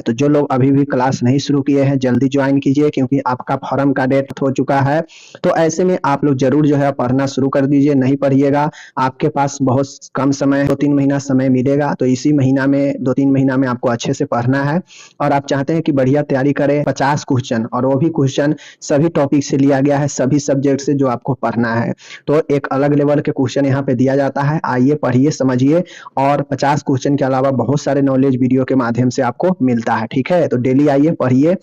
तो जो लोग अभी भी क्लास नहीं शुरू किए हैं जल्दी ज्वाइन कीजिए, क्योंकि आपका फॉर्म का डेट हो चुका है। तो ऐसे में आप लोग जरूर जो है पढ़ना शुरू कर दीजिए। नहीं पढ़िएगा, आपके पास बहुत कम समय, 2-3 महीना समय मिलेगा, तो इसी महीना में 2-3 महीना में आपको अच्छे से पढ़ना है। और आप चाहते हैं कि बढ़िया तैयारी करें, 50 क्वेश्चन, और वो भी क्वेश्चन सभी टॉपिक से लिया गया है, सभी सब्जेक्ट से जो आपको पढ़ना है। तो एक अलग लेवल के क्वेश्चन यहाँ पे दिया जाता है, आइए पढ़िए समझिए। और 50 क्वेश्चन के अलावा बहुत सारे नॉलेज वीडियो के माध्यम से आपको मिलता है, ठीक है। तो डेली आइए पढ़िए।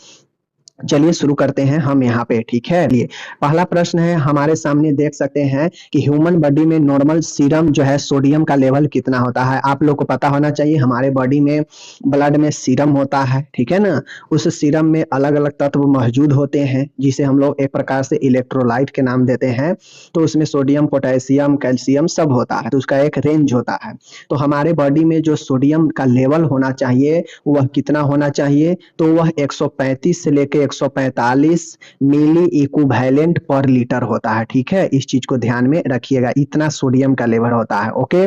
चलिए शुरू करते हैं हम यहाँ पे, ठीक है। लिए पहला प्रश्न है हमारे सामने, देख सकते हैं कि ह्यूमन बॉडी में नॉर्मल सीरम जो है सोडियम का लेवल कितना होता है। आप लोग को पता होना चाहिए हमारे बॉडी में ब्लड में सीरम होता है, ठीक है ना। उस सीरम में अलग अलग तत्व मौजूद होते हैं, जिसे हम लोग एक प्रकार से इलेक्ट्रोलाइट के नाम देते हैं। तो उसमें सोडियम, पोटेशियम, कैल्शियम सब होता है, तो उसका एक रेंज होता है। तो हमारे बॉडी में जो सोडियम का लेवल होना चाहिए वह कितना होना चाहिए, तो वह 135 से लेकर 145 मिली इक्विवेलेंट पर लीटर होता है, ठीक है। इस चीज को ध्यान में रखिएगा, इतना सोडियम का लेवल होता है, ओके।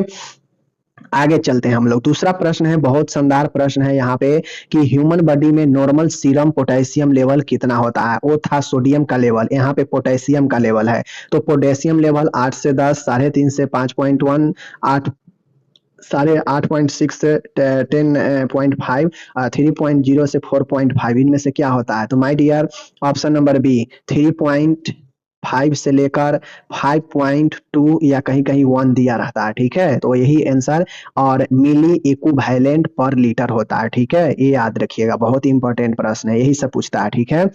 आगे चलते हैं हम लोग। दूसरा प्रश्न है, बहुत शानदार प्रश्न है यहाँ पे, कि ह्यूमन बॉडी में नॉर्मल सीरम पोटेशियम लेवल कितना होता है। वो था सोडियम का लेवल, यहाँ पे पोटेशियम का लेवल है। तो पोटेशियम लेवल 8 से 10, 3.5 से 5.1, 8 8.6 से 10.5, 3.0 से 4.5, इनमें से क्या होता है। तो my dear option number b 3.5 से लेकर 5.2 या कहीं कहीं 1 दिया रहता है, ठीक है। तो यही आंसर, और मिली इक्विवेलेंट पर लीटर होता है, ठीक है। ये याद रखिएगा, बहुत इंपॉर्टेंट प्रश्न है, यही सब पूछता है, ठीक है।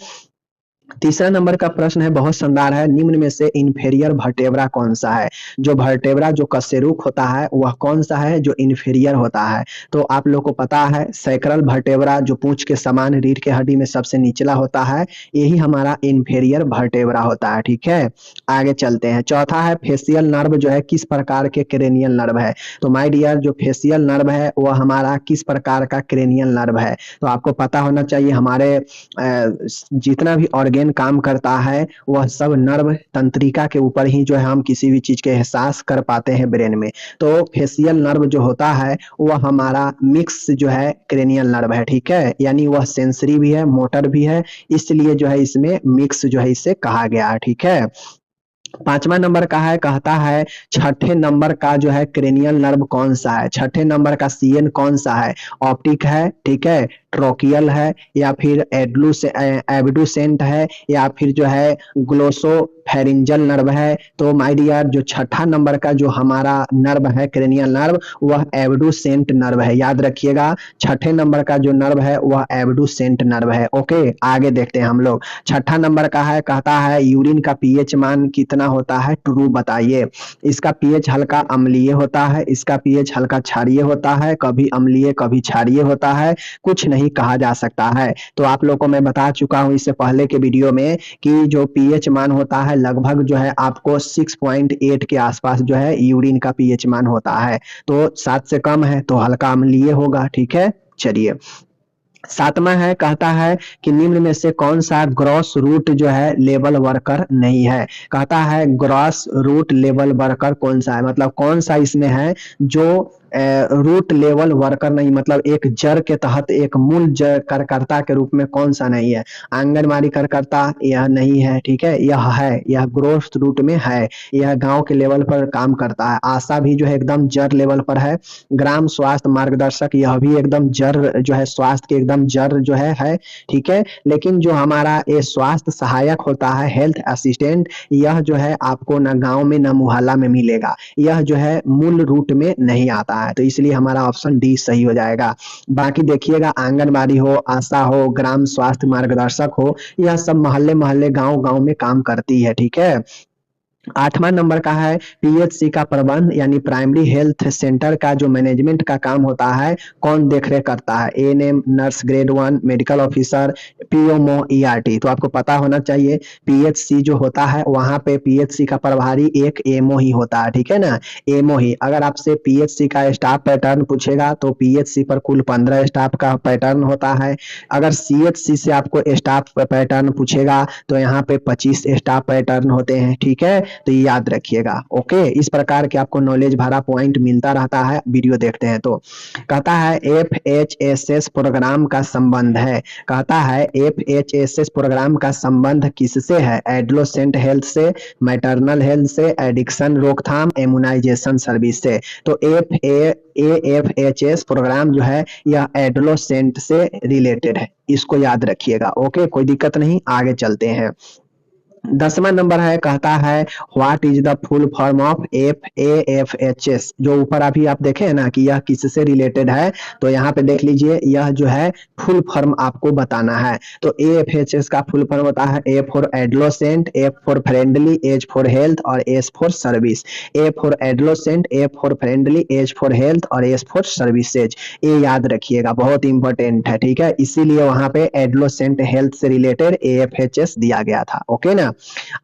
तीसरा नंबर का प्रश्न है, बहुत शानदार है, निम्न में से इंफेरियर वर्टेब्रा कौन सा है। जो वर्टेब्रा जो कशेरुक होता है वह कौन सा है जो इंफेरियर होता है। तो आप लोग को पता है सैक्रल वर्टेब्रा जो पूंछ के समान रीढ़ के हड्डी में सबसे निचला होता है, यही हमारा इंफेरियर वर्टेब्रा होता है, ठीक है। आगे चलते हैं। चौथा है, फेशियल नर्व जो है किस प्रकार के क्रेनियल नर्व है। तो माय डियर जो फेशियल नर्व है वह हमारा किस प्रकार का क्रेनियल नर्व है। तो आपको पता होना चाहिए हमारे जितना भी ऑर्गेन काम करता है वह सब नर्व तंत्रिका के ऊपर ही जो है हम किसी भी चीज के एहसास कर पाते हैं ब्रेन में। तो फेशियल नर्व जो होता है वह हमारा मिक्स जो है क्रेनियल नर्व है, ठीक है। यानी वह सेंसरी भी है, मोटर भी है, इसलिए जो है इसमें मिक्स जो है इसे कहा गया है, ठीक है। पांचवा नंबर का है, कहता है छठे नंबर का जो है क्रेनियल नर्व कौन सा है। छठे नंबर का सीएन कौन सा है। ऑप्टिक है, ठीक है, ट्रोकियल है, या फिर एब्डुसेंट है, या फिर जो है ग्लोसोफेरिंजल नर्व है। तो माय डियर जो छठा नंबर का जो हमारा नर्व है क्रेनियल नर्व वह एब्डुसेंट नर्व है, याद रखिएगा। छठे नंबर का जो नर्व है वह एब्डुसेंट नर्व है, ओके। आगे देखते हैं हम लोग। छठा नंबर का है, कहता है यूरिन का पीएच मान कितना होता है, ट्रू बताइए। इसका पीएच हल्का अम्लीय होता है, इसका पीएच हल्का क्षारीय होता है, कभी अम्लीय कभी क्षारीय होता है, कुछ नहीं कहा जा सकता है। तो आप लोगों को मैं बता चुका हूं इससे पहले के वीडियो में कि जो पीएच मान होता है लगभग जो है आपको 6.8 के आसपास जो है यूरिन का पीएच मान होता है। तो 7 से कम है तो हल्का अम्लीय होगा, ठीक है। चलिए सातवां है, कहता है कि निम्न में से कौन सा ग्रॉस रूट जो है लेवल वर्कर नहीं है। कहता है ग्रॉस रूट लेवल वर्कर कौन सा है, मतलब कौन सा इसमें है जो रूट लेवल वर्कर नहीं, मतलब एक जड़ के तहत एक मूल जड़ कार्यकर्ता के रूप में कौन सा नहीं है। आंगनबाड़ी कार्यकर्ता यह नहीं है, ठीक है, यह है, यह ग्रोथ रूट में है, यह गांव के लेवल पर काम करता है। आशा भी जो है एकदम जड़ लेवल पर है। ग्राम स्वास्थ्य मार्गदर्शक यह भी एकदम जड़ जो है स्वास्थ्य के एकदम जड़ जो है, ठीक है। लेकिन जो हमारा ये स्वास्थ्य सहायक होता है हेल्थ असिस्टेंट, यह जो है आपको न गांव में न मुहल्ला में मिलेगा, यह जो है मूल रूट में नहीं आता है। तो इसलिए हमारा ऑप्शन डी सही हो जाएगा। बाकी देखिएगा आंगनबाड़ी हो, आशा हो, ग्राम स्वास्थ्य मार्गदर्शक हो, यह सब मोहल्ले मोहल्ले गांव गांव में काम करती है, ठीक है। आठवां नंबर का है, पीएचसी का प्रबंध यानी प्राइमरी हेल्थ सेंटर का जो मैनेजमेंट का काम होता है कौन देखरेख करता है। ANM, nurse grade 1, medical officer, PMO, ERT. तो आपको पता होना चाहिए पीएचसी जो होता है वहां पे पीएचसी का प्रभारी एक एमओ ही होता है, ठीक है ना, एमओ ही। अगर आपसे पीएचसी का स्टाफ पैटर्न पूछेगा तो पीएचसी पर कुल 15 स्टाफ का पैटर्न होता है। अगर सीएचसी से आपको स्टाफ पैटर्न पूछेगा तो यहाँ पे 25 स्टाफ पैटर्न होते हैं, ठीक है। तो ये याद रखिएगा। ओके, इस प्रकार के आपको नॉलेज भरा पॉइंट मिलता रहता है, वीडियो देखते हैं तो। कहता है FHSS प्रोग्राम का संबंध है, कहता है FHSS प्रोग्राम का संबंध किससे है? एडोलेसेंट हेल्थ से, मैटरनल हेल्थ से, एडिक्शन रोकथाम, इम्यूनाइजेशन सर्विस से। तो AFHS प्रोग्राम जो है यह एडोलेसेंट से रिलेटेड है, इसको याद रखिएगा। ओके, कोई दिक्कत नहीं, आगे चलते हैं। 10वां नंबर है, कहता है what is the full form of FAFHS। जो ऊपर अभी आप देखे हैं ना कि यह किससे रिलेटेड है, तो यहाँ पे देख लीजिए, यह जो है फुल फॉर्म आपको बताना है। तो AFHS का फुल फॉर्म होता है A for adolescent, F for friendly, H for health और S for service. A for adolescent, F for friendly, H for health और S फॉर सर्विसेज। ये याद रखिएगा, बहुत इंपॉर्टेंट है, ठीक है। इसीलिए वहां पे एडोलेसेंट हेल्थ से रिलेटेड AFHS दिया गया था। ओके ना,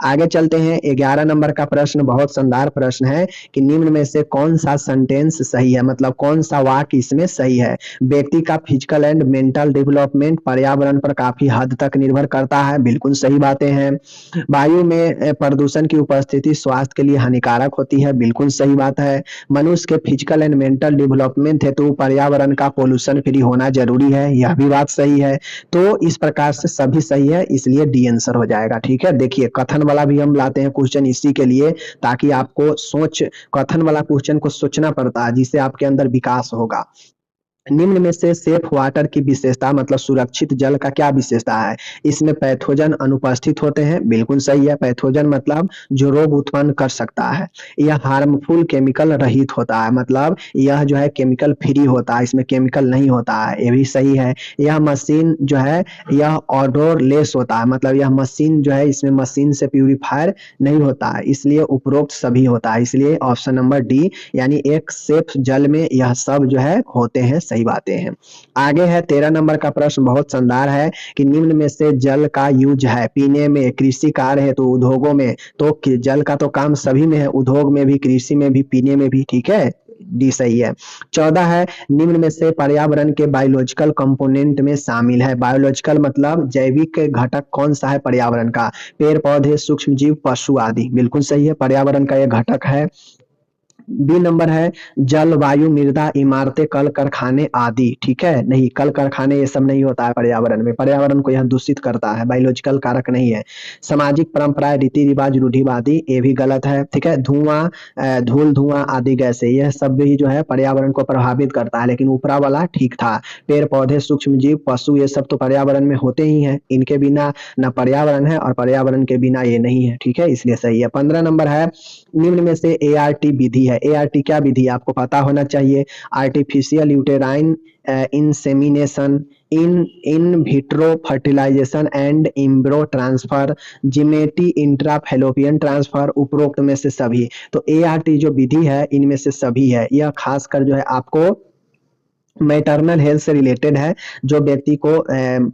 आगे चलते हैं। 11 नंबर का प्रश्न बहुत शानदार प्रश्न है कि निम्न में से कौन सा सेंटेंस सही है, मतलब कौन सा वाक्य इसमें सही है? व्यक्ति का फिजिकल एंड मेंटल डेवलपमेंट पर्यावरण पर काफी हद तक निर्भर करता है, बिल्कुल सही बातें हैं। वायु में प्रदूषण की उपस्थिति स्वास्थ्य के लिए हानिकारक होती है, बिल्कुल सही बात है। मनुष्य के फिजिकल एंड मेंटल डेवलपमेंट हेतु पर्यावरण का पोल्यूशन फ्री होना जरूरी है, यह भी बात सही है। तो इस प्रकार से सभी सही है, इसलिए डी आंसर हो जाएगा। ठीक है, देखिए कथन वाला भी हम लाते हैं क्वेश्चन इसी के लिए, ताकि आपको कथन वाला क्वेश्चन को सोचना पड़ता है, जिससे आपके अंदर विकास होगा। निम्न में से सेफ वाटर की विशेषता, मतलब सुरक्षित जल का क्या विशेषता है? इसमें पैथोजन अनुपस्थित होते हैं, बिल्कुल सही है। पैथोजन मतलब जो रोग उत्पन्न कर सकता है। यह हार्मफुल केमिकल रहित होता है, मतलब यह जो है केमिकल फ्री होता है, इसमें केमिकल नहीं होता है, ये भी सही है। यह मशीन जो है यह ऑडोरलेस होता है, मतलब यह मशीन जो है इसमें मशीन से प्यूरिफायर नहीं होता है, इसलिए उपरोक्त सभी होता है। इसलिए ऑप्शन नंबर डी, यानी एक सेफ जल में यह सब जो है होते हैं, सही बातें हैं। आगे है 13 नंबर का प्रश्न, बहुत शानदार है कि निम्न में से जल का यूज है पीने में, कृषि कार्य है तो उद्योगों में। तो जल का तो काम सभी में है, उद्योग में भी, कृषि में भी, पीने में भी, ठीक है, डी सही है। 14 है, निम्न में से पर्यावरण के बायोलॉजिकल कंपोनेंट में शामिल है। बायोलॉजिकल मतलब जैविक घटक कौन सा है पर्यावरण का? पेड़ पौधे, सूक्ष्म जीव, पशु आदि, बिल्कुल सही है, पर्यावरण का यह घटक है। बी नंबर है, जल, वायु, मृदा, इमारतें, कल कारखाने आदि, ठीक है। नहीं, कल कारखाने ये सब नहीं होता है पर्यावरण में, पर्यावरण को यह दूषित करता है, बायोलॉजिकल कारक नहीं है। सामाजिक परंपराएं, रीति रिवाज, रूढ़िवादी, ये भी गलत है, ठीक है। धुआं, धूल, धुआं आदि गैसें, यह सब भी जो है पर्यावरण को प्रभावित करता है, लेकिन ऊपरा वाला ठीक था। पेड़ पौधे, सूक्ष्म जीव, पशु, ये सब तो पर्यावरण में होते ही हैं, इनके बिना न पर्यावरण है और पर्यावरण के बिना ये नहीं है, ठीक है, इसलिए सही है। 15 नंबर है, निम्न में से ART विधि है। ART क्या विधि है आपको पता होना चाहिए? Artificial uterine insemination, in vitro fertilization and embryo transfer, gamete intra fallopian transfer, उपरोक्त में से सभी। तो ART जो विधि है इनमें से सभी है, यह खासकर जो है आपको मैटरनल हेल्थ से रिलेटेड है। जो व्यक्ति को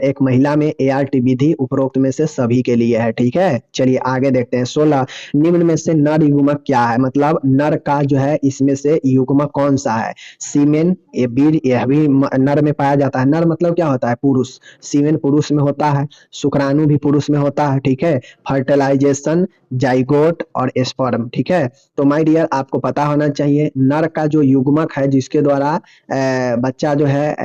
एक महिला में ART विधि उपरोक्त में से सभी के लिए है, ठीक है। चलिए आगे देखते हैं। 16, निम्न में से नर युग्मक क्या है, मतलब नर का जो है इसमें से युग्मक कौन सा है? सीमेन, ये बीज, यह भी नर में पाया जाता है। नर मतलब क्या होता है? पुरुष। सीमेन पुरुष में होता है, शुक्राणु भी पुरुष में होता है, ठीक है। फर्टिलाइजेशन, जाइगोट और स्पर्म, ठीक है। तो माय डियर, आपको पता होना चाहिए नर का जो युग्मक है जिसके द्वारा बच्चा जो है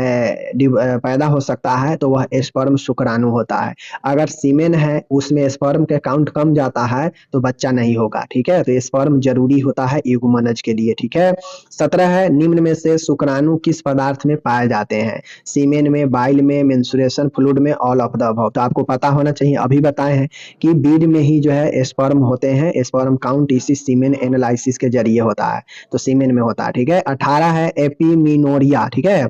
पैदा हो सकता है, तो वह स्पर्म शुक्राणु होता है। अगर सीमेन है उसमें स्पर्म के काउंट कम जाता है तो बच्चा नहीं होगा, ठीक है। तो स्पर्म जरूरी होता है युग्मनज के लिए, ठीक है। 17 है, निम्न में से शुक्राणु किस पदार्थ में पाए जाते हैं? सीमेन में, बाइल में, मेंस्ट्रुएशन फ्लूइड में, ऑल ऑफ द अबव। तो आपको पता होना चाहिए, अभी बताए हैं कि बीज में ही जो है स्पर्म होते हैं, स्पर्म काउंट इसी सीमेन एनालिसिस के जरिए होता है, तो सीमेन में होता है, ठीक है। 18 है, एपिमिनोरिया, ठीक है।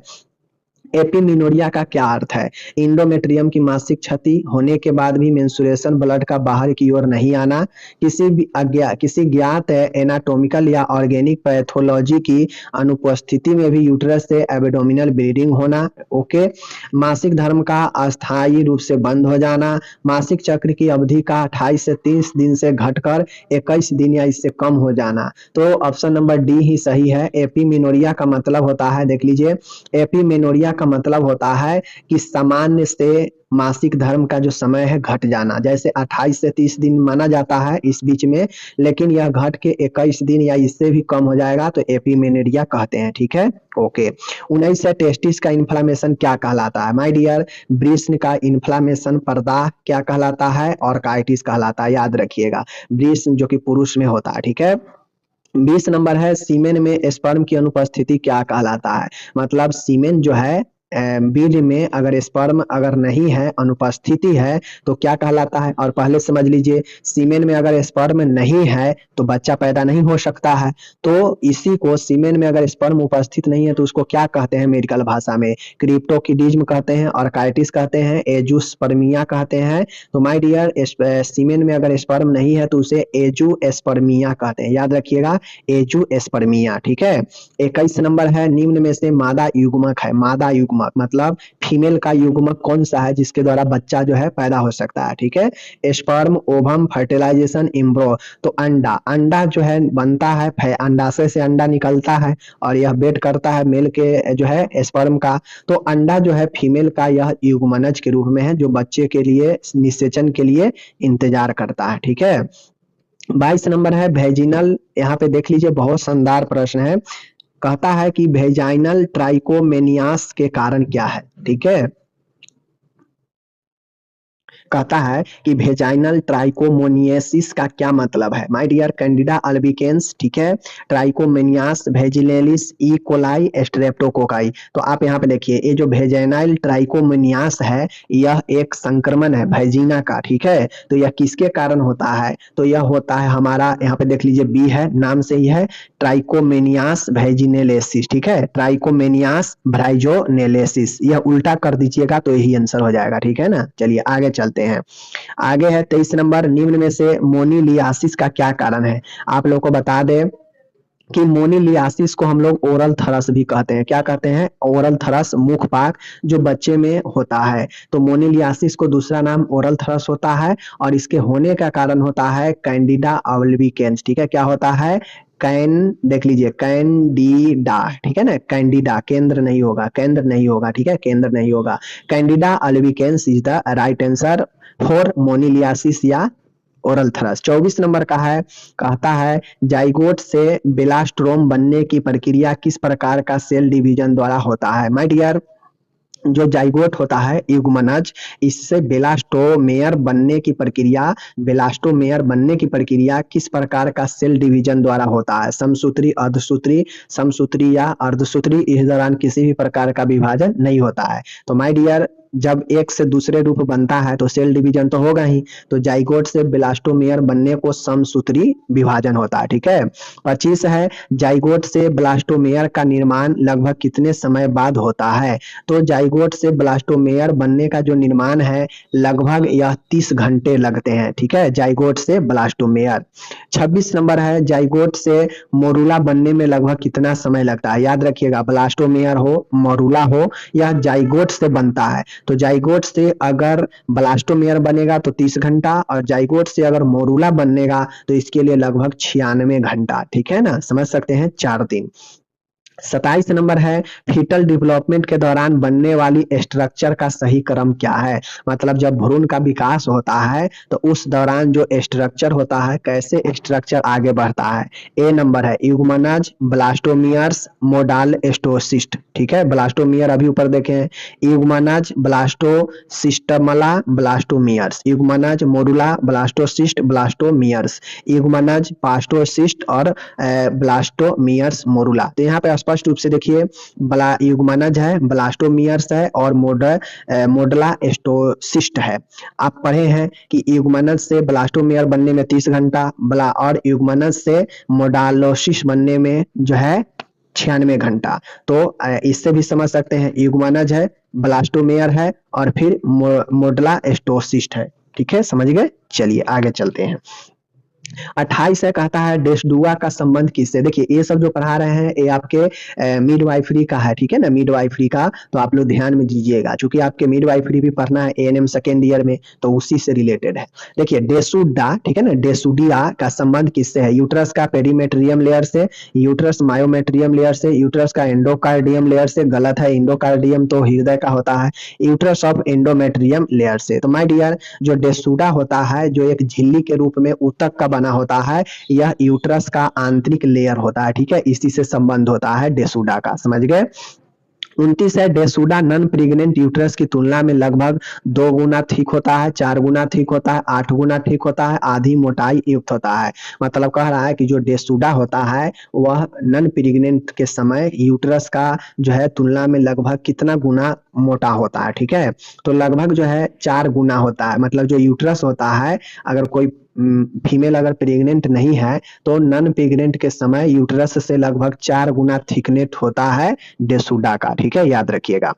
एपिमिनोरिया का क्या अर्थ है? इंडोमेट्रियम की मासिक क्षति होने के बाद भी मेंस्ट्रुएशन ब्लड का बाहर की ओर नहीं आना, किसी ज्ञात एनाटॉमिकल या ऑर्गेनिक पैथोलॉजी की अनुपस्थिति में भी यूट्रस से एब्डोमिनल ब्लीडिंग होना, ओके। मासिक धर्म का अस्थायी रूप से बंद हो जाना, मासिक चक्र की अवधि का 28 से 30 दिन से घटकर 21 दिन या इससे कम हो जाना। तो ऑप्शन नंबर डी ही सही है। एपिमिनोरिया का मतलब होता है, देख लीजिए, एपिमिनोरिया का मतलब होता है कि सामान्य से मासिक धर्म का जो समय है घट जाना। जैसे 28 से 30 दिन माना जाता है इस बीच में, लेकिन यह घट के 21 दिन या इससे भी कम हो जाएगा तो एपिमेनोरिया कहते हैं। ठीक है, ओके। 19 है, टेस्टिस का इन्फ्लामेशन क्या कहलाता है? माय डियर, वृषण का इन्फ्लामेशन प्रदाह क्या कहलाता है? ऑर्काइटिस कहलाता है, याद रखिएगा। वृषण जो कि पुरुष में होता है। ठीक है, 20 नंबर है, सीमेन में स्पर्म की अनुपस्थिति क्या कहलाता है? मतलब सीमेन जो है बीज में अगर स्पर्म अगर नहीं है, अनुपस्थिति है, तो क्या कहलाता है? और पहले समझ लीजिए, सीमेन में अगर स्पर्म नहीं है तो बच्चा पैदा नहीं हो सकता है। तो इसी को, सीमेन में अगर स्पर्म उपस्थित नहीं है तो उसको क्या कहते हैं मेडिकल भाषा में? क्रिप्टोकिडिज्म कहते हैं, ऑर्काइटिस कहते हैं, एजुस्पर्मिया कहते हैं। तो माय डियर, सीमेन में अगर स्पर्म नहीं है तो उसे एजुस्पर्मिया कहते हैं, याद रखिएगा, एजुस्पर्मिया। ठीक है, 21 नंबर है, निम्न में से मादा युग्मक है। मादा युग्मक मतलब फीमेल का युग्मक कौन सा है जिसके द्वारा बच्चा जो है पैदा हो सकता है? ठीक है, स्पर्म, ओवम, फर्टिलाइजेशन, एम्ब्रो। तो अंडा, अंडा जो है बनता है, अंडाशय से अंडा निकलता है और यह वेट करता है मेल के जो है स्पर्म का। तो अंडा जो है फीमेल का यह युग्मनज के रूप में है जो बच्चे के लिए निषेचन के लिए इंतजार करता है। ठीक है, 22 नंबर है, वेजिनल। यहाँ पे देख लीजिए, बहुत शानदार प्रश्न है। कहता है कि वेजाइनल ट्राइकोमेनियास के कारण क्या है? ठीक है, कहता है कि वेजाइनल ट्राइकोमोनियसिस का क्या मतलब है? माय डियर, कैंडिडा अल्बिकेंस, ठीक है, ट्राइकोमेनियास, वेजिनेलिस, ई कोलाई, स्ट्रेप्टोकोकाई। तो आप यहाँ पे देखिए, ये जो वेजाइनल ट्राइकोमेनियास है यह एक संक्रमण है वेजिना का। ठीक है, तो यह किसके कारण होता है? तो यह होता है हमारा, यहाँ पे देख लीजिए, बी है, नाम से ही है, ट्राइकोमेनियास वेजिनेलेसिस। ठीक है, ट्राइकोमेनियास ब्राइजोनेलेसिस, यह उल्टा कर दीजिएगा तो यही आंसर हो जाएगा। ठीक है ना, चलिए आगे चलते हैं। आगे है 23 नंबर, निम्न में से मोनीलियासिस का क्या कारण है? आप लोग को बता दें कि मोनीलियासिस को हम लोग ओरल थरस भी कहते हैं। क्या कहते हैं? ओरल थरस, मुखपाक जो बच्चे में होता है। तो मोनीलियासिस को दूसरा नाम ओरल थरस होता है और इसके होने का कारण होता है कैंडिडा अल्बिकेंस। ठीक है, क्या होता है? देख लीजिए, कैंडिडा। ठीक है ना, कैंडिडा, केंद्र नहीं होगा, केंद्र नहीं होगा। ठीक है, केंद्र नहीं होगा। Candida albicans is the right answer for moniliasis या ओरल थरस। 24 नंबर का है, कहता है जाइगोट से बेलास्ट्रोम बनने की प्रक्रिया किस प्रकार का सेल डिवीजन द्वारा होता है? माय डियर, जो जाइगोट होता है युग्मनज, इससे बेलास्टोमेयर बनने की प्रक्रिया, बेलास्टोमेयर बनने की प्रक्रिया किस प्रकार का सेल डिवीजन द्वारा होता है? समसूत्री, अर्धसूत्री, समसूत्री या अर्धसूत्री। इस दौरान किसी भी प्रकार का विभाजन नहीं होता है। तो माय डियर, जब एक से दूसरे रूप बनता है तो सेल डिवीजन तो होगा ही, तो जाइगोट से ब्लास्टोमेयर बनने को समसूत्री विभाजन होता है। ठीक है, 25 है, जाइगोट से ब्लास्टोमेयर का निर्माण लगभग कितने समय बाद होता है? तो जाइगोट से ब्लास्टोमेयर बनने का जो निर्माण है लगभग यह 30 घंटे लगते हैं। ठीक है, जाइगोट से ब्लास्टोमेयर। 26 नंबर है, जाइगोट से मोरूला बनने में लगभग कितना समय लगता है? याद रखिएगा, ब्लास्टोमेयर हो, मोरूला हो, यह जाइगोट से बनता है। तो जाइगोट से अगर ब्लास्टोमेयर बनेगा तो 30 घंटा और जाइगोट से अगर मोरूला बनेगा तो इसके लिए लगभग 96 घंटा। ठीक है ना, समझ सकते हैं, 4 दिन। 27 नंबर है, फीटल डेवलपमेंट के दौरान बनने वाली स्ट्रक्चर का सही क्रम क्या है? मतलब जब भ्रूण का विकास होता है तो उस दौरान जो स्ट्रक्चर होता है, कैसे स्ट्रक्चर आगे बढ़ता है? ए नंबर है, युग्मनज, ब्लास्टोमियर्स, मोडालोसिस्ट। ठीक है, ब्लास्टोमियर अभी ऊपर देखें, युग्मनज, ब्लास्टोसिस्टमला, ब्लास्टोमियर्स, युग्मनज, मोडुला, ब्लास्टोसिस्ट, ब्लास्टोमियर्स, युग्मनज, पास्टोसिस्ट और ब्लास्टोमियर्स, मोरुला। तो यहाँ पे स्पष्ट रूप से देखिए, युग्मनज है, ब्लास्टोमियर्स है और मोडला एस्टोसिस्ट है। आप पढ़े हैं कि युग्मनज से ब्लास्टोमियर बनने में 30 घंटा और युग्मनज से मोडालोसिस बनने में जो है 96 घंटा। तो इससे भी समझ सकते हैं, युग्मनज है, ब्लास्टोमेयर है और फिर मोडला एस्टोसिस्ट है। ठीक है, समझ गए? चलिए आगे चलते हैं। 28 है, कहता है डेसडुआ का संबंध किससे। देखिए ये सब जो पढ़ा रहे हैं ये आपके मिडवाइफरी का है, ठीक है ना, मिडवाइफरी का, तो आप लोग ध्यान में दीजिएगा, चूंकि आपके मिडवाइफरी भी पढ़ना है एएनएम सेकेंड ईयर में, तो उसी से रिलेटेड है। देखिए डेसुडा, ठीक है ना, डेसुडिया का संबंध किससे है, यूट्रस का पेरीमेट्रियम लेयर से, यूट्रस मायोमेट्रियम लेयर से, यूट्रस का एंडोकार्डियम लेयर से, गलत है, इंडोकार्डियम तो हृदय का होता है, यूट्रस ऑफ एंडोमेट्रियम लेयर से। तो माय डियर जो डेसुडा होता है, जो एक झिल्ली के रूप में ऊतक का बना होता है, यह यूट्रस का आंतरिक लेयर होता है, ठीक है, इसी से संबंध होता है डेसुडा का, समझ गए। 29 है, डेसुडा नॉन प्रेग्नेंट यूट्रस की तुलना में लगभग 2 गुना थिक होता है, 4 गुना थिक होता है, 8 गुना थिक होता है, आधी मोटाई युक्त होता है। मतलब कह रहा है कि जो डेसुडा होता है वह नॉन प्रेग्नेंट के समय यूट्रस का जो है तुलना में लगभग कितना गुना मोटा होता है, ठीक है, तो लगभग जो है 4 गुना होता है। मतलब जो यूट्रस होता है, अगर कोई फीमेल अगर प्रेग्नेंट नहीं है तो नॉन प्रेग्नेंट के समय यूट्रस से लगभग 4 गुना थिकनेट होता है डेसुडा का, ठीक है, याद रखिएगा।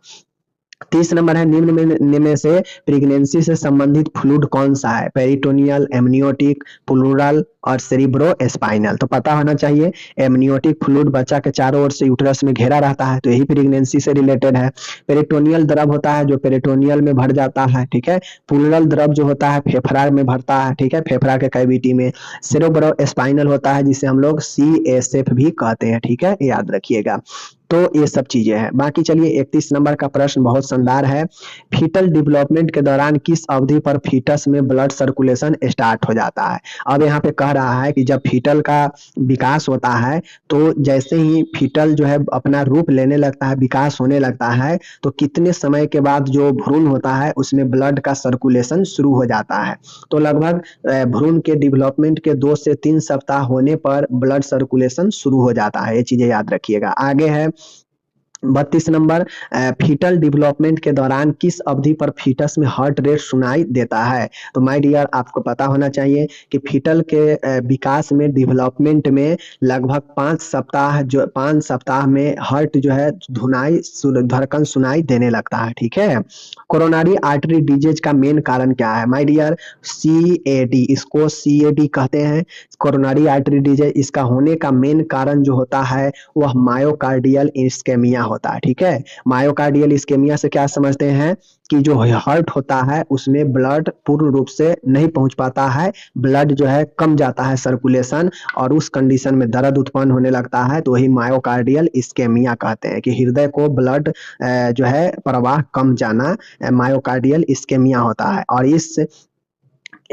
30 नंबर है, निम्न में से प्रेगनेंसी से संबंधित फ्लूइड कौन सा है, पेरिटोनियल, एमनियोटिक, प्लूरल और सेरिब्रो स्पाइनल। तो पता होना चाहिए, एमनियोटिक फ्लूइड बच्चा के चारों ओर से यूट्रस में घेरा रहता है, तो यही प्रेगनेंसी से रिलेटेड है। पेरिटोनियल द्रव होता है जो पेरिटोनियल में भर जाता है, ठीक है। प्लूरल द्रव जो होता है फेफड़ा में भरता है, ठीक है, फेफड़ा के कैविटी में। सेरेब्रो स्पाइनल होता है जिसे हम लोग CSF भी कहते हैं, ठीक है, याद रखिएगा। तो ये सब चीजें हैं। बाकी चलिए 31 नंबर का प्रश्न बहुत शानदार है, फीटल डेवलपमेंट के दौरान किस अवधि पर फीटस में ब्लड सर्कुलेशन स्टार्ट हो जाता है। अब यहाँ पे कह रहा है कि जब फीटल का विकास होता है, तो जैसे ही फीटल जो है अपना रूप लेने लगता है, विकास होने लगता है, तो कितने समय के बाद जो भ्रूण होता है उसमें ब्लड का सर्कुलेशन शुरू हो जाता है। तो लगभग भ्रूण के डेवलपमेंट के 2 से 3 सप्ताह होने पर ब्लड सर्कुलेशन शुरू हो जाता है, ये चीजें याद रखिएगा। आगे है 32 नंबर, फीटल डेवलपमेंट के दौरान किस अवधि पर फीटस में हार्ट रेट सुनाई देता है। तो माय डियर आपको पता होना चाहिए कि फीटल के विकास में, डेवलपमेंट में लगभग 5 सप्ताह में हार्ट जो है धड़कन सुनाई देने लगता है, ठीक है। कोरोनरी आर्टरी डिजीज का मेन कारण क्या है, माय डियर CAD, इसको CAD कहते हैं, कोरोनरी आर्टरी डिजीज। इसका होने का मेन कारण जो होता है वह मायोकार्डियल इस्केमिया होता है, ठीक है। मायोकार्डियल इस्केमिया से क्या समझते हैं कि जो हार्ट होता है उसमें ब्लड पूर्ण रूप से नहीं पहुंच पाता है, ब्लड जो है कम जाता है सर्कुलेशन, और उस कंडीशन में दर्द उत्पन्न होने लगता है, तो वही मायोकार्डियल इस्केमिया कहते हैं कि हृदय को ब्लड जो है प्रवाह कम जाना मायोकार्डियल इस्केमिया होता है। और इस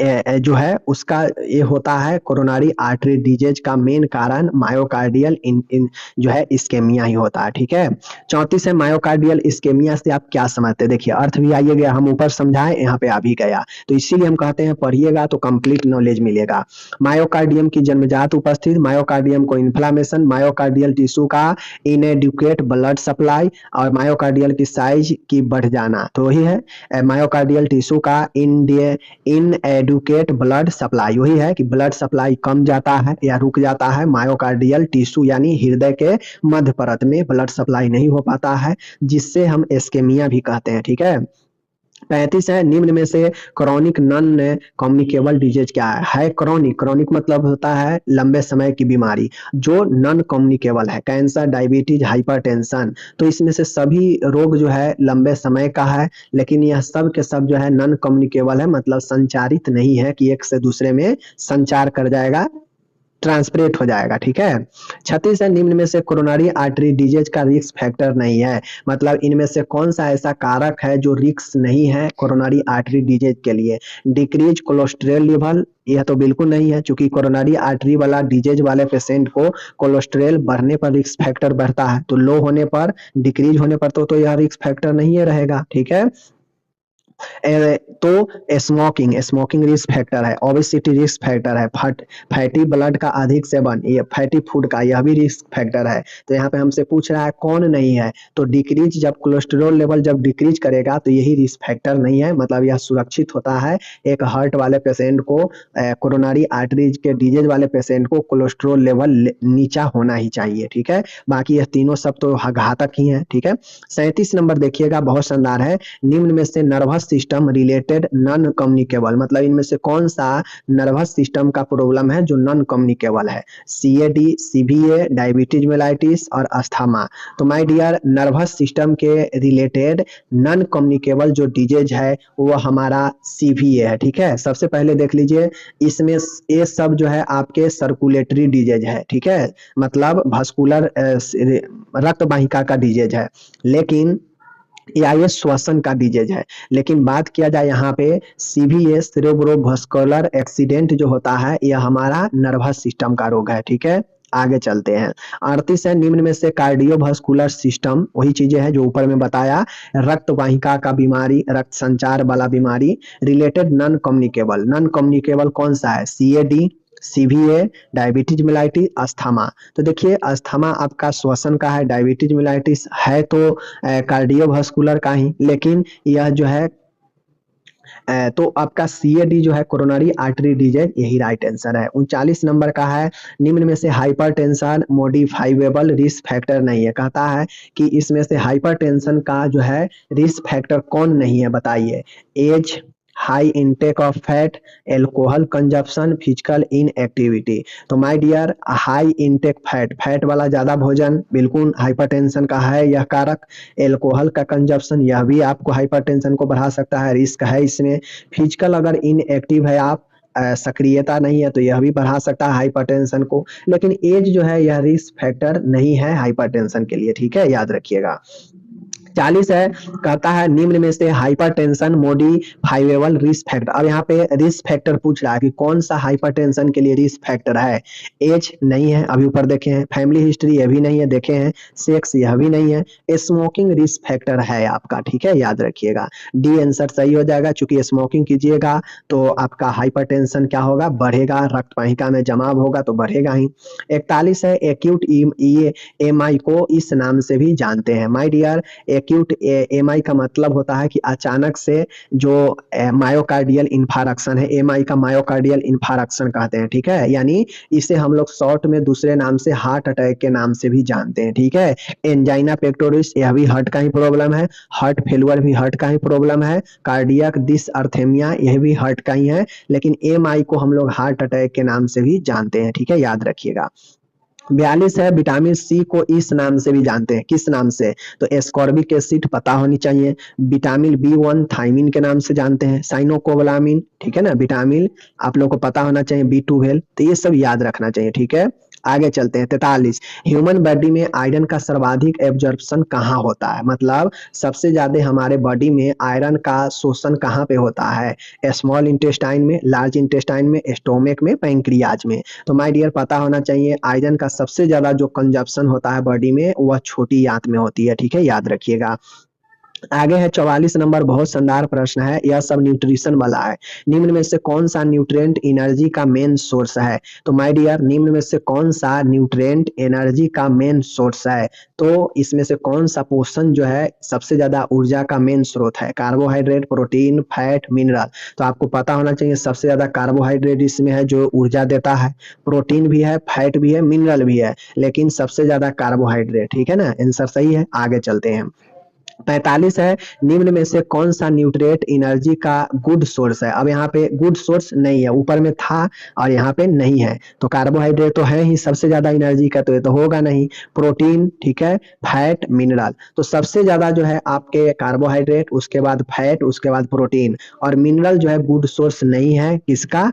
जो है उसका ये होता है कोरोनरी आर्टरी डिजीज का मेन कारण मायोकार्डियल इन जो है इस्केमिया ही होता है, ठीक है। 34 है, मायोकार्डियल इस्केमिया से आप क्या समझते हैं। देखिए अर्थ भी आइए गया, हम ऊपर समझाएं, यहाँ पे आ भी गया, तो इसीलिए हम कहते हैं पढ़िएगा तो कंप्लीट नॉलेज मिलेगा। मायोकार्डियम की जन्मजात उपस्थिति, मायोकार्डियम को इन्फ्लामेशन, मायोकार्डियल टिश्यू का इनएडुकेट ब्लड सप्लाई, और मायोकार्डियल की साइज की बढ़ जाना, तो वही है मायोकार्डियल टिश्यू का इनएडुकेट ब्लड सप्लाई, वही है कि ब्लड सप्लाई कम जाता है या रुक जाता है मायोकार्डियल टिश्यू यानी हृदय के मध्य परत में ब्लड सप्लाई नहीं हो पाता है, जिससे हम इस्केमिया भी कहते हैं, ठीक है। 35 है, निम्न में से क्रॉनिक नॉन कम्युनिकेबल डिजीज क्या है क्रॉनिक, क्रॉनिक मतलब होता है लंबे समय की बीमारी, जो नॉन कम्युनिकेबल है, कैंसर, डायबिटीज, हाइपरटेंशन, तो इसमें से सभी रोग जो है लंबे समय का है, लेकिन यह सब के सब जो है नॉन कम्युनिकेबल है, मतलब संचारित नहीं है कि एक से दूसरे में संचार कर जाएगा, ट्रांसपरेट हो जाएगा, ठीक है। 36 है, निम्न में से कोरोनरी आर्टरी डिजीज का रिस्क फैक्टर नहीं है, मतलब इनमें से कौन सा ऐसा कारक है जो रिस्क नहीं है कोरोनरी आर्टरी डिजीज के लिए। डिक्रीज कोलेस्ट्रॉल लेवल, यह तो बिल्कुल नहीं है, क्योंकि कोरोनरी आर्टरी वाला डिजीज वाले पेशेंट को कोलेस्ट्रॉल बढ़ने पर रिस्क फैक्टर बढ़ता है, तो लो होने पर, डिक्रीज होने पर तो यह रिस्क फैक्टर नहीं रहेगा, ठीक है। तो स्मोकिंग, स्मोकिंग रिस्क फैक्टर है, ओबेसिटी रिस्क फैक्टर है, फैटी ब्लड का अधिक सेवन, ये फैटी फूड का यह भी रिस्क फैक्टर है। तो यहाँ पे हमसे पूछ रहा है कौन नहीं है, तो डिक्रीज, जब कोलेस्ट्रॉल लेवल जब डिक्रीज करेगा तो यही रिस्क फैक्टर नहीं है, मतलब यह सुरक्षित होता है। एक हार्ट वाले पेशेंट को, कोरोनरी आर्टरीज के डिजीज वाले पेशेंट को कोलेस्ट्रॉल लेवल नीचा होना ही चाहिए, ठीक है। बाकी यह तीनों सब तो घातक ही है, ठीक है। 37 नंबर देखिएगा, बहुत शानदार है, निम्न में से nervous system related non communicable, मतलब इनमें से कौन सा नर्वस सिस्टम का प्रॉब्लम है जो नॉन कम्युनिकेबल है? CAD, CVA, डायबिटीज मेलाइटिस और अस्थमा। तो माय डियर, नर्वस सिस्टम के रिलेटेड नॉन कम्युनिकेबल जो डिजीज है वो हमारा CVA है। ठीक है, सबसे पहले देख लीजिए, इसमें ये सब जो है आपके सर्कुलेटरी डिजीज है। ठीक है, मतलब भास्कुलर रक्त वाहिका का डिजीज है, लेकिन या ये श्वसन का डिजीज है। लेकिन बात किया जाए यहाँ पे CVA सेरेब्रोवास्कुलर एक्सीडेंट जो होता है यह हमारा नर्वस सिस्टम का रोग है। ठीक है, आगे चलते हैं। 38 है, निम्न में से कार्डियोवास्कुलर सिस्टम, वही चीजें हैं जो ऊपर में बताया, रक्त वाहिका का बीमारी, रक्त संचार वाला बीमारी related non communicable. Non communicable कौन सा है? CAD, CVA, diabetes mellitus, asthma. तो देखिए, अस्थमा आपका श्वसन का है, डायबिटीज मेलाइटिस है तो कार्डियोवास्कुलर का ही, लेकिन यह जो है तो आपका CAD जो है कोरोनरी आर्टरी डिजीज, यही राइट आंसर है। 39 नंबर का है, निम्न में से हाइपरटेंशन मॉडिफाइबल रिस्क फैक्टर नहीं है। कहता है कि इसमें से हाइपरटेंशन का जो है रिस्क फैक्टर कौन नहीं है, बताइए। Age, high intake of fat, alcohol consumption, physical inactivity. तो my dear, high intake fat, fat वाला ज्यादा भोजन बिल्कुल हाइपरटेंशन का है यह कारक। एल्कोहल का कंजप्शन, यह भी आपको हाइपरटेंशन को बढ़ा सकता है, रिस्क है इसमें। फिजिकल अगर इनएक्टिव है आप, सक्रियता नहीं है, तो यह भी बढ़ा सकता है हाइपरटेंशन को। लेकिन एज जो है यह रिस्क फैक्टर नहीं है हाइपरटेंशन के लिए। ठीक है, याद रखिएगा। 40 है, कहता है निम्न में से हाइपरटेंशन मॉडिफाइबल रिस्क फैक्टर। अब यहाँ पे रिस्क फैक्टर पूछ रहा है कि कौन सा हाइपरटेंशन के लिए रिस्क फैक्टर है। एज नहीं है, अभी ऊपर देखे हैं। फैमिली हिस्ट्री, यह भी नहीं है, देखे हैं। सेक्स, यह भी नहीं है। स्मोकिंग रिस्क फैक्टर है आपका। ठीक है, याद रखिएगा। डी आंसर सही हो जाएगा, चूंकि स्मोकिंग कीजिएगा तो आपका हाइपरटेंशन क्या होगा, बढ़ेगा, रक्त वाहिका में जमाव होगा तो बढ़ेगा ही। 41 है, एक्यूट EMI को इस नाम से भी जानते हैं। माय डियर, एक्यूट EMI का मतलब होता है कि अचानक से जो मायोकार्डियल इन्फारक्शन है, EMI का मायोकार्डियल इन्फारक्शन कहते हैं। ठीक है, यानी इसे हम लोग शॉर्ट में दूसरे नाम से हार्ट अटैक के नाम से भी जानते हैं। ठीक है, एंजाइना पेक्टोरिस, यह भी हार्ट का ही प्रॉब्लम है। हार्ट फेलुअर भी हार्ट का ही प्रॉब्लम है। कार्डियक डिसअर्थेमिया, यह भी हार्ट का ही है, लेकिन EMI को हम लोग हार्ट अटैक के नाम से भी जानते हैं। ठीक है, याद रखिएगा। 42 है, विटामिन C को इस नाम से भी जानते हैं, किस नाम से? तो एस्कॉर्बिक एसिड पता होनी चाहिए। विटामिन B1 थायमिन के नाम से जानते हैं। साइनोकोबालामिन, ठीक है ना। विटामिन आप लोग को पता होना चाहिए B12, तो ये सब याद रखना चाहिए। ठीक है, आगे चलते हैं। 43, ह्यूमन बॉडी में आयरन का सर्वाधिक एब्जॉर्प्शन कहाँ होता है, मतलब सबसे ज्यादा हमारे बॉडी में आयरन का शोषण कहाँ पे होता है? स्मॉल इंटेस्टाइन में, लार्ज इंटेस्टाइन में, स्टोमक में, पैंक्रियाज में। तो माय डियर, पता होना चाहिए आयरन का सबसे ज्यादा जो कंजप्शन होता है बॉडी में वह छोटी आंत में होती है। ठीक है, याद रखिएगा। आगे है 44 नंबर, बहुत शानदार प्रश्न है, यह सब न्यूट्रिशन वाला है। निम्न में से कौन सा न्यूट्रिएंट एनर्जी का मेन सोर्स है? तो माय डियर, निम्न में से कौन सा न्यूट्रिएंट एनर्जी का मेन सोर्स है? तो इसमें से कौन सा पोषण जो है सबसे ज्यादा ऊर्जा का मेन स्रोत है? Carbohydrate, protein, fat, mineral. तो आपको पता होना चाहिए सबसे ज्यादा कार्बोहाइड्रेट इसमें है जो ऊर्जा देता है, प्रोटीन भी है, फैट भी है, मिनरल भी है, लेकिन सबसे ज्यादा कार्बोहाइड्रेट। ठीक है ना, आंसर सही है। आगे चलते हैं। 45 है, निम्न में से कौन सा न्यूट्रिएंट एनर्जी का गुड सोर्स है? अब यहाँ पे गुड सोर्स नहीं है, ऊपर में था और यहाँ पे नहीं है। तो कार्बोहाइड्रेट तो है ही सबसे ज्यादा एनर्जी का, तो ये तो होगा नहीं। प्रोटीन, ठीक है, फैट, मिनरल। तो सबसे ज्यादा जो है आपके कार्बोहाइड्रेट, उसके बाद फैट, उसके बाद प्रोटीन, और मिनरल जो है गुड सोर्स नहीं है किसका?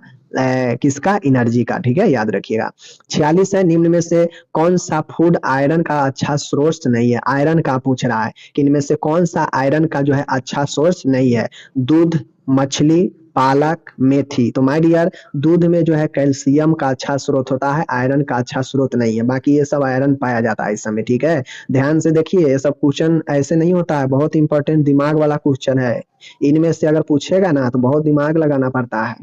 किसका? एनर्जी का। ठीक है, याद रखिएगा। 46 है, निम्न में से कौन सा फूड आयरन का अच्छा सोर्स नहीं है? आयरन का पूछ रहा है कि इनमें से कौन सा आयरन का जो है अच्छा सोर्स नहीं है? दूध, मछली, पालक, मेथी। तो माय डियर, दूध में जो है कैल्शियम का अच्छा स्रोत होता है, आयरन का अच्छा स्रोत नहीं है। बाकी ये सब आयरन पाया जाता है इस समय। ठीक है, ध्यान से देखिए, ये सब क्वेश्चन ऐसे नहीं होता है, बहुत इंपॉर्टेंट दिमाग वाला क्वेश्चन है। इनमें से अगर पूछेगा ना तो बहुत दिमाग लगाना पड़ता है।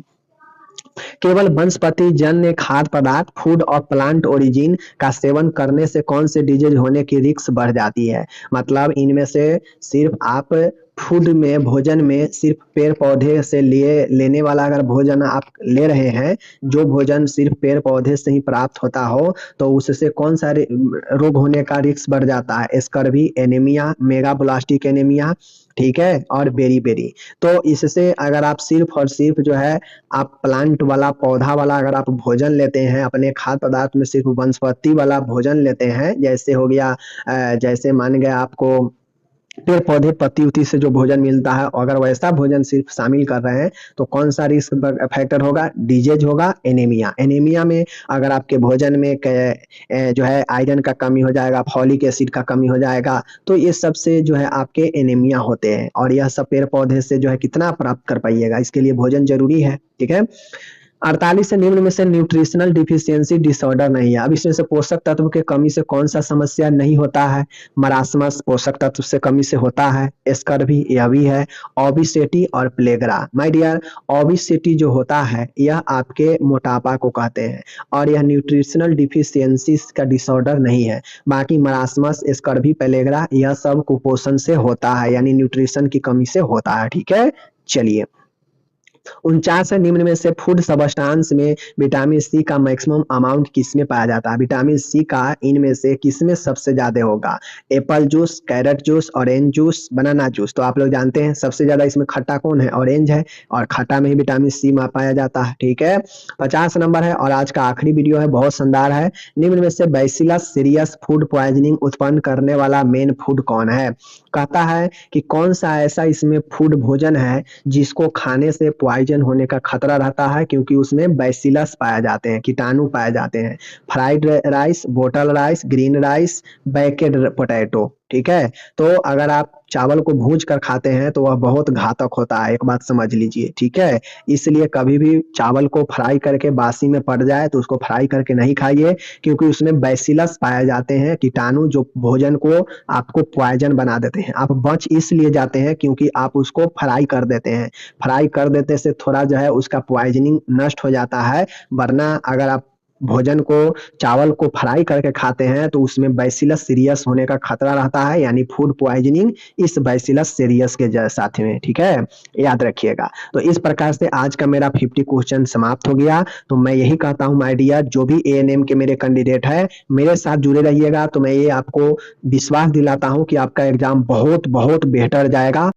केवल वनस्पति जन्य खाद्य पदार्थ, फूड और प्लांट ओरिजिन का सेवन करने से कौन से डिजीज होने की रिस्क बढ़ जाती है? मतलब इनमें से सिर्फ आप फूड में भोजन में सिर्फ पेड़ पौधे से लेने वाला अगर भोजन आप ले रहे हैं, जो भोजन सिर्फ पेड़ पौधे से ही प्राप्त होता हो, तो उससे कौन सा रोग होने का रिस्क बढ़ जाता है? स्कर्वी, एनीमिया, मेगाब्लास्टिक एनीमिया, ठीक है, और बेरी। तो इससे अगर आप सिर्फ और सिर्फ जो है आप प्लांट वाला पौधा वाला अगर आप भोजन लेते हैं, अपने खाद्य पदार्थ में सिर्फ वनस्पति वाला भोजन लेते हैं, जैसे हो गया जैसे मान गए आपको पेड़ पौधे पत्ती उती से जो भोजन मिलता है, अगर वैसा भोजन सिर्फ शामिल कर रहे हैं तो कौन सा रिस्क फैक्टर होगा? डिजीज होगा, एनीमिया में अगर आपके भोजन में जो है आयरन का कमी हो जाएगा, फॉलिक एसिड का कमी हो जाएगा, तो ये सब से जो है आपके एनीमिया होते हैं। और यह सब पेड़ पौधे से जो है कितना प्राप्त कर पाइएगा, इसके लिए भोजन जरूरी है, ठीक है। 48 से निम्न में से न्यूट्रिशनल डिफिशियंसी डिसऑर्डर नहीं है। अब इसमें से पोषक तत्व के कमी से कौन सा समस्या नहीं होता है? मरासमस पोषक तत्व से कमी से होता है, स्कर्वी यह भी है, ओबेसिटी और प्लेगरा। माय डियर, ओबेसिटी जो होता है यह आपके मोटापा को कहते हैं और यह न्यूट्रिशनल डिफिशियंसी का डिसऑर्डर नहीं है। बाकी मरासमस, स्कर्वी, प्लेगरा यह सब कुपोषण से होता है, यानी न्यूट्रिशन की कमी से होता है, ठीक है। चलिए, 49 से निम्न में से फूड सब्सटेंस में विटामिन सी का मैक्सिमम अमाउंट किसमें पाया जाता है? विटामिन सी का इनमें से किसमें सबसे ज्यादा होगा? Apple juice, carrot juice, orange juice, banana juice. तो आप लोग जानते हैं सबसे ज्यादा इसमें खट्टा कौन है? ऑरेंज है, और खट्टा में ही विटामिन सी पाया जाता है, ठीक है। 50 नंबर है और आज का आखिरी वीडियो है, बहुत शानदार है। निम्न में से बैसिलस सीरियस फूड पॉइजनिंग उत्पन्न करने वाला मेन फूड कौन है? कहता है कि कौन सा ऐसा इसमें फूड भोजन है जिसको खाने से पॉइजन होने का खतरा रहता है, क्योंकि उसमें बैसिलस पाए जाते हैं, कीटाणु पाए जाते हैं। Fried rice, bottle rice, green rice, baked potato, ठीक है। तो अगर आप चावल को भूज कर खाते हैं तो वह बहुत घातक होता है, एक बात समझ लीजिए, ठीक है। इसलिए कभी भी चावल को फ्राई करके बासी में पड़ जाए तो उसको फ्राई करके नहीं खाइए, क्योंकि उसमें बैसिलस पाए जाते हैं, कीटाणु जो भोजन को आपको पॉइजन बना देते हैं। आप बच इसलिए जाते हैं क्योंकि आप उसको फ्राई कर देते हैं, फ्राई कर देते से थोड़ा जो है उसका पॉइजनिंग नष्ट हो जाता है। वरना अगर आप भोजन को, चावल को फ्राई करके खाते हैं तो उसमें बैसिलस सीरियस होने का खतरा रहता है, यानी फूड पॉइजनिंग इस बैसिलस सीरियस के साथ में, ठीक है, याद रखिएगा। तो इस प्रकार से आज का मेरा 50 क्वेश्चन समाप्त हो गया। तो मैं यही कहता हूं माय डियर, जो भी एएनएम के मेरे कैंडिडेट है मेरे साथ जुड़े रहिएगा, तो मैं ये आपको विश्वास दिलाता हूं कि आपका एग्जाम बहुत बहुत बेहतर जाएगा।